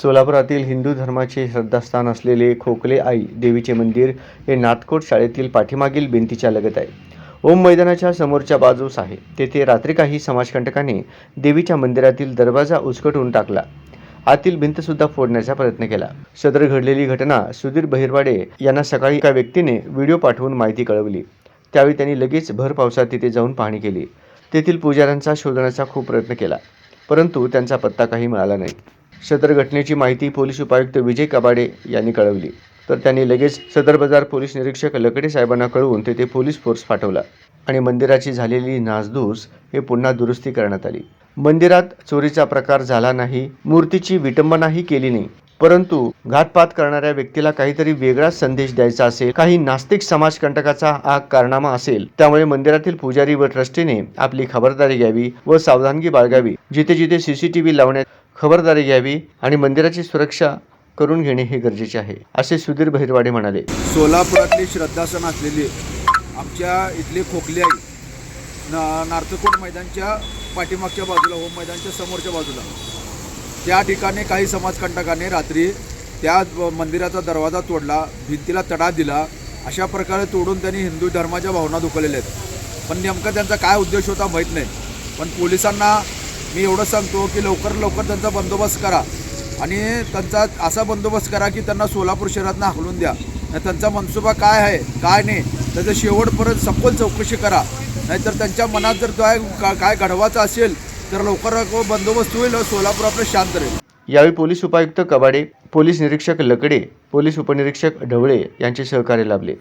सोलापुरातील हिंदू धर्माचे श्रद्धास्थान असलेले खोकले आई देवीचे मंदिर हे नाथकोट शाळेतील पाठीमागील भिंतीच्या लगत आहे. ओम मैदानाच्या समोरच्या बाजूस आहे. तेथे रात्री काही समाजकंटकांनी देवीच्या मंदिरातील दरवाजा उचकटून टाकला. आतील भिंत सुद्धा फोडण्याचा प्रयत्न केला. सदर घडलेली घटना सुधीर बहिरवाडे यांना सकाळी एका व्यक्तीने व्हिडिओ पाठवून माहिती कळवली. त्यावेळी त्यांनी लगेच भर पावसात तिथे जाऊन पाहणी केली. तेथील पुजाऱ्यांचा शोधण्याचा खूप प्रयत्न केला, परंतु त्यांचा पत्ता काही मिळाला नाही. सदर घटनेची माहिती पोलीस उपायुक्त विजय कबाडे यांनी कळवली, तर त्यांनी लगेच सदर बाजार पोलीस निरीक्षक लकडे साहेबांना कळवून तेथे पोलीस फोर्स पाठवला आणि मंदिराची झालेली नासधूस हे पुन्हा दुरुस्ती करण्यात आली. मंदिरात चोरीचा प्रकार झाला नाही, मूर्तीची विटंबनाही केली नाही, परंतु घातपात करणाऱ्या व्यक्तीला काहीतरी वेगळाच संदेश द्यायचा असेल, काही नास्तिक समाजकंटकाचा हा कारनामा असेल, त्यामुळे मंदिरातील पुजारी व ट्रस्टीने आपली खबरदारी घ्यावी व सावधानगी बाळगावी. जिथे जिथे CCTV लावण्यात खबरदारी घ्यावी आणि मंदिराची सुरक्षा करून घेणे हे गरजेचे आहे, असे सुधीर बहिरवाडे म्हणाले. सोलापुरातली श्रद्धास्थान असलेली आमच्या इथली खोकली आई नार्थकोट मैदानच्या पाठीमागच्या बाजूला, होम मैदानच्या समोरच्या बाजूला, त्या ठिकाणी काही समाजकंटकांनी रात्री त्या मंदिराचा दरवाजा तोडला, भिंतीला तडा दिला. अशा प्रकारे तोडून त्यांनी हिंदू धर्माच्या भावना दुखवलेल्या आहेत. पण नेमका त्यांचा काय उद्देश होता माहीत नाही. पण पोलिसांना मी एवढं सांगतो की लवकर त्यांचा बंदोबस्त करा आणि त्यांचा असा बंदोबस्त करा की त्यांना सोलापूर शहरातनं हाकलून द्या. त्यांचा मनसुबा काय आहे काय नाही त्याचं शेवटपर्यंत सखोल चौकशी करा. नाहीतर त्यांच्या मनात जर काय घडवायचं असेल तर लवकर बंदोबस्त होईल, सोलापूर आपलं शांत राहील. यावेळी पोलीस उपायुक्त कबाडे, पोलीस निरीक्षक लकडे, पोलीस उपनिरीक्षक ढवळे यांचे सहकार्य लाभले.